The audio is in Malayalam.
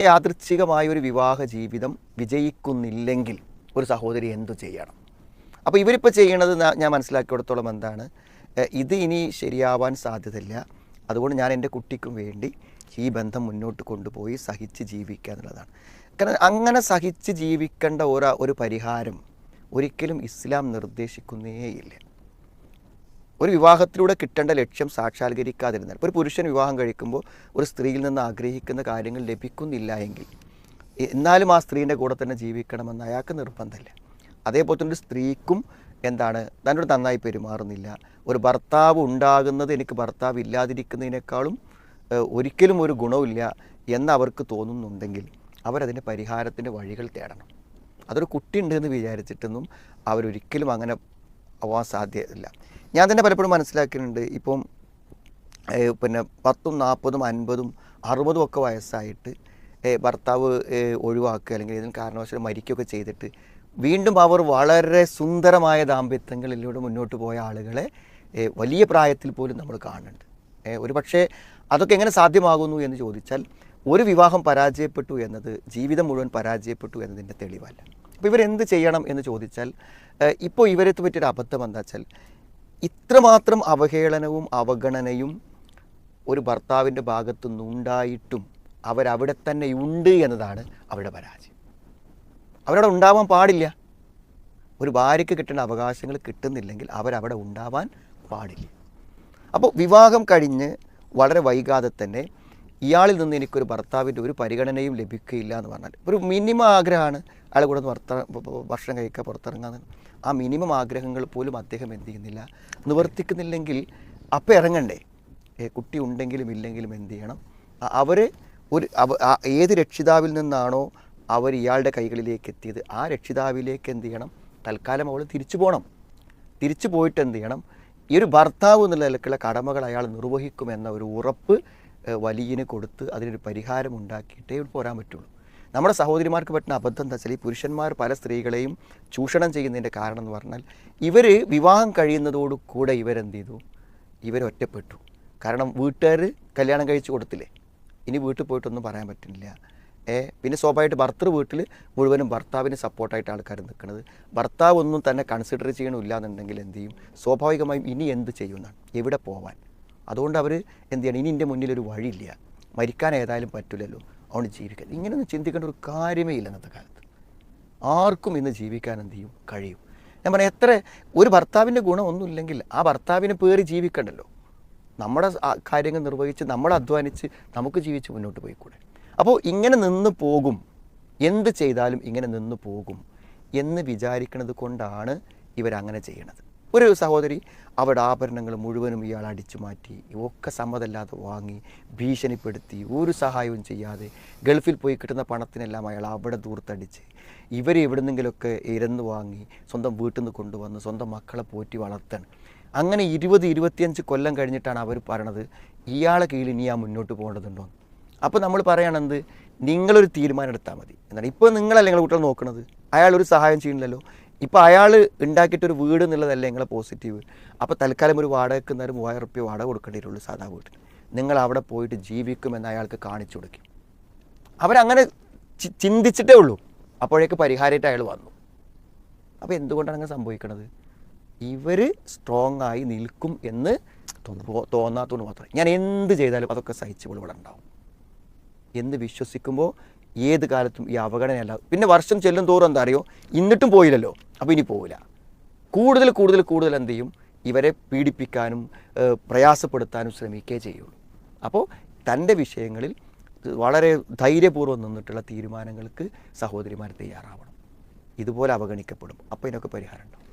യാദൃച്ഛികമായ ഒരു വിവാഹ ജീവിതം വിജയിക്കുന്നില്ലെങ്കിൽ ഒരു സഹോദരി എന്തു ചെയ്യണം? അപ്പോൾ ഇവരിപ്പോൾ ചെയ്യണത് ഞാൻ മനസ്സിലാക്കിയിടത്തോളം എന്താണ്, ഇത് ഇനി ശരിയാവാൻ സാധ്യതയില്ല, അതുകൊണ്ട് ഞാൻ എൻ്റെ കുട്ടിക്കും വേണ്ടി ഈ ബന്ധം മുന്നോട്ട് കൊണ്ടുപോയി സഹിച്ച് ജീവിക്കുക എന്നുള്ളതാണ്. കാരണം അങ്ങനെ സഹിച്ച് ജീവിക്കേണ്ട ഒരു പരിഹാരം ഒരിക്കലും ഇസ്ലാം നിർദ്ദേശിക്കുന്നേയില്ല. ഒരു വിവാഹത്തിലൂടെ കിട്ടേണ്ട ലക്ഷ്യം സാക്ഷാത്കരിക്കാതിരുന്നാൽ, ഒരു പുരുഷൻ വിവാഹം കഴിക്കുമ്പോൾ ഒരു സ്ത്രീയിൽ നിന്ന് ആഗ്രഹിക്കുന്ന കാര്യങ്ങൾ ലഭിക്കുന്നില്ല എങ്കിൽ എന്നാലും ആ സ്ത്രീൻ്റെ കൂടെ തന്നെ ജീവിക്കണമെന്ന് അയാൾക്ക് നിർബന്ധമില്ല. അതേപോലെ തന്നെ ഒരു സ്ത്രീക്കും എന്താണ്, തന്നോട് നന്നായി പെരുമാറുന്നില്ല, ഒരു ഭർത്താവ് ഉണ്ടാകുന്നത് എനിക്ക് ഭർത്താവ് ഇല്ലാതിരിക്കുന്നതിനേക്കാളും ഒരിക്കലും ഒരു ഗുണമില്ല എന്ന് അവർക്ക് തോന്നുന്നുണ്ടെങ്കിൽ അവരതിൻ്റെ പരിഹാരത്തിൻ്റെ വഴികൾ തേടണം. അതൊരു കുട്ടിയുണ്ട് എന്ന് വിചാരിച്ചിട്ടൊന്നും അവരൊരിക്കലും അങ്ങനെ ആവാൻ സാധ്യതയില്ല. ഞാൻ തന്നെ പലപ്പോഴും മനസ്സിലാക്കിയിട്ടുണ്ട്, ഇപ്പം പിന്നെ 10, 40, 50, 60 ഒക്കെ വയസ്സായിട്ട് ഭർത്താവ് ഒഴിവാക്കുക അല്ലെങ്കിൽ ഏതെങ്കിലും കാരണവശാലും മരിക്കുകയൊക്കെ ചെയ്തിട്ട് വീണ്ടും അവർ വളരെ സുന്ദരമായ ദാമ്പത്യങ്ങളിലൂടെ മുന്നോട്ട് പോയ ആളുകളെ വലിയ പ്രായത്തിൽ പോലും നമ്മൾ കാണുന്നുണ്ട്. ഒരു പക്ഷേ അതൊക്കെ എങ്ങനെ സാധ്യമാകുന്നു എന്ന് ചോദിച്ചാൽ, ഒരു വിവാഹം പരാജയപ്പെട്ടു എന്നത് ജീവിതം മുഴുവൻ പരാജയപ്പെട്ടു എന്നതിൻ്റെ തെളിവല്ല. അപ്പോൾ ഇവരെന്ത് ചെയ്യണം എന്ന് ചോദിച്ചാൽ, ഇപ്പോൾ ഇവരെത്ത് പറ്റിയൊരു അബദ്ധം എന്താ വെച്ചാൽ, ഇത്രമാത്രം അവഹേളനവും അവഗണനയും ഒരു ഭർത്താവിൻ്റെ ഭാഗത്തു നിന്നുണ്ടായിട്ടും അവരവിടെ തന്നെ ഉണ്ട് എന്നതാണ് അവരുടെ പരാജയം. അവരവിടെ ഉണ്ടാവാൻ പാടില്ല. ഒരു ഭാര്യയ്ക്ക് കിട്ടേണ്ട അവകാശങ്ങൾ കിട്ടുന്നില്ലെങ്കിൽ അവരവിടെ ഉണ്ടാവാൻ പാടില്ല. അപ്പോൾ വിവാഹം കഴിഞ്ഞ് വളരെ വൈകാതെ തന്നെ ഇയാളിൽ നിന്ന് എനിക്കൊരു ഭർത്താവിൻ്റെ ഒരു പരിഗണനയും ലഭിക്കുകയില്ല എന്ന് പറഞ്ഞാൽ, ഒരു മിനിമം ആഗ്രഹമാണ് അയാൾ കൂടെ ഭക്ഷണം കഴിക്കുക, പുറത്തിറങ്ങാൻ. ആ മിനിമം ആഗ്രഹങ്ങൾ പോലും അദ്ദേഹം എന്ത് ചെയ്യുന്നില്ല, നിവർത്തിക്കുന്നില്ലെങ്കിൽ അപ്പം ഇറങ്ങണ്ടേ? കുട്ടി ഉണ്ടെങ്കിലും ഇല്ലെങ്കിലും എന്ത് ചെയ്യണം? അവർ ഏത് രക്ഷിതാവിൽ നിന്നാണോ അവർ ഇയാളുടെ കൈകളിലേക്ക് എത്തിയത്, ആ രക്ഷിതാവിലേക്ക് എന്ത് ചെയ്യണം? തൽക്കാലം അവൾ തിരിച്ചു പോകണം. തിരിച്ചു പോയിട്ട് എന്ത് ചെയ്യണം? ഈ ഒരു ഭർത്താവ് എന്നുള്ള നിലക്കുള്ള കടമകൾ അയാൾ നിർവഹിക്കുമെന്ന ഒരു ഉറപ്പ് വലിയന് കൊടുത്ത് അതിനൊരു പരിഹാരം ഉണ്ടാക്കിയിട്ടേ പോരാൻ പറ്റുള്ളൂ. നമ്മുടെ സഹോദരിമാർക്ക് പറ്റുന്ന അബദ്ധം എന്താ വെച്ചാൽ, ഈ പുരുഷന്മാർ പല സ്ത്രീകളെയും ചൂഷണം ചെയ്യുന്നതിൻ്റെ കാരണം എന്ന് പറഞ്ഞാൽ, ഇവർ വിവാഹം കഴിയുന്നതോടുകൂടെ ഇവരെന്ത് ചെയ്തു? ഇവരൊറ്റപ്പെട്ടു. കാരണം വീട്ടുകാർ കല്യാണം കഴിച്ച് കൊടുത്തില്ലേ, ഇനി വീട്ടിൽ പോയിട്ടൊന്നും പറയാൻ പറ്റുന്നില്ല. പിന്നെ സ്വാഭാവികമായിട്ട് ഭർത്തൃ വീട്ടിൽ മുഴുവനും ഭർത്താവിന് സപ്പോർട്ടായിട്ട് ആൾക്കാർ നിൽക്കുന്നത്. ഭർത്താവ് ഒന്നും തന്നെ കൺസിഡർ ചെയ്യണമില്ല എന്നുണ്ടെങ്കിൽ എന്ത് ചെയ്യും? സ്വാഭാവികമായും ഇനി എന്ത് ചെയ്യുമെന്നാണ്, എവിടെ പോവാൻ. അതുകൊണ്ട് അവർ എന്ത് ചെയ്യണം? ഇനി എൻ്റെ മുന്നിലൊരു വഴിയില്ല, മരിക്കാൻ ഏതായാലും പറ്റില്ലല്ലോ, അതുകൊണ്ട് ജീവിക്കാൻ. ഇങ്ങനെയൊന്നും ചിന്തിക്കേണ്ട ഒരു കാര്യമേ ഇല്ല ഇന്നത്തെ കാലത്ത്. ആർക്കും ഇന്ന് ജീവിക്കാൻ എന്ത് ചെയ്യും? കഴിയും. ഞാൻ പറയാം, എത്ര ഒരു ഭർത്താവിൻ്റെ ഗുണം ഒന്നുമില്ലെങ്കിൽ ആ ഭർത്താവിനെ പേറി ജീവിക്കണ്ടല്ലോ. നമ്മുടെ കാര്യങ്ങൾ നിർവഹിച്ച് നമ്മൾ അധ്വാനിച്ച് നമുക്ക് ജീവിച്ച് മുന്നോട്ട് പോയിക്കൂടെ? അപ്പോൾ ഇങ്ങനെ നിന്ന് പോകും, എന്ത് ചെയ്താലും ഇങ്ങനെ നിന്ന് പോകും എന്ന് വിചാരിക്കുന്നത് കൊണ്ടാണ് ഇവരങ്ങനെ ചെയ്യണത്. ഒരു സഹോദരി അവരുടെ ആഭരണങ്ങൾ മുഴുവനും ഇയാൾ അടിച്ചു മാറ്റി, ഒക്കെ സമ്മതമല്ലാതെ വാങ്ങി, ഭീഷണിപ്പെടുത്തി, ഒരു സഹായവും ചെയ്യാതെ ഗൾഫിൽ പോയി കിട്ടുന്ന പണത്തിനെല്ലാം അയാൾ അവിടെ ദൂർത്തടിച്ച്, ഇവരെ എവിടുന്നെങ്കിലുമൊക്കെ ഇരന്ന് വാങ്ങി സ്വന്തം വീട്ടിൽ നിന്ന് കൊണ്ടുവന്ന് സ്വന്തം മക്കളെ പോറ്റി വളർത്തണം. അങ്ങനെ 20-25 കൊല്ലം കഴിഞ്ഞിട്ടാണ് അവർ പറയണത്, ഇയാളെ കീഴിൽ ഇനി മുന്നോട്ട് പോകേണ്ടതുണ്ടോ? അപ്പോൾ നമ്മൾ പറയണത്, നിങ്ങളൊരു തീരുമാനം എടുത്താൽ മതി എന്നാണ്. ഇപ്പോൾ നിങ്ങളല്ലേ നിങ്ങളുടെ കുട്ടികൾ നോക്കണത്, അയാളൊരു സഹായം ചെയ്യണില്ലല്ലോ. ഇപ്പോൾ അയാൾ ഉണ്ടാക്കിയിട്ടൊരു വീട് എന്നുള്ളതല്ലേ നിങ്ങളെ പോസിറ്റീവ്. അപ്പോൾ തൽക്കാലം ഒരു വാടകയ്ക്ക് 3000 റുപ്യ വാടക കൊടുക്കേണ്ടി വരുള്ളൂ സാധാ വീട്ടിൽ. നിങ്ങൾ അവിടെ പോയിട്ട് ജീവിക്കുമെന്ന് അയാൾക്ക് കാണിച്ചു കൊടുക്കും. അവരങ്ങനെ ചിന്തിച്ചിട്ടേ ഉള്ളൂ. അപ്പോഴേക്ക് പരിഹാരമായിട്ട് അയാൾ വന്നു. അപ്പോൾ എന്തുകൊണ്ടാണ് അങ്ങനെ സംഭവിക്കണത്? ഇവർ സ്ട്രോങ് ആയി നിൽക്കും എന്ന് തോന്നാത്തതുകൊണ്ട് മാത്രമേ. ഞാൻ എന്ത് ചെയ്താലും അതൊക്കെ സഹിച്ചുകൊണ്ട് ഇവിടെ ഉണ്ടാവും എന്ന് വിശ്വസിക്കുമ്പോൾ ഏത് കാലത്തും ഈ അവഗണനയല്ല. പിന്നെ വർഷം ചെല്ലും തോറും എന്താ അറിയോ, ഇന്നിട്ടും പോയില്ലല്ലോ, അപ്പോൾ ഇനി പോവില്ല. കൂടുതൽ എന്ത് ചെയ്യും? ഇവരെ പീഡിപ്പിക്കാനും പ്രയാസപ്പെടുത്താനും ശ്രമിക്കുകയേ ചെയ്യുള്ളൂ. അപ്പോൾ തൻ്റെ വിഷയങ്ങളിൽ വളരെ ധൈര്യപൂർവ്വം നിന്നിട്ടുള്ള തീരുമാനങ്ങൾക്ക് സഹോദരിമാർ തയ്യാറാവണം. ഇതുപോലെ അവഗണിക്കപ്പെടും. അപ്പോൾ ഇതിനൊക്കെ പരിഹാരമുണ്ടാവും.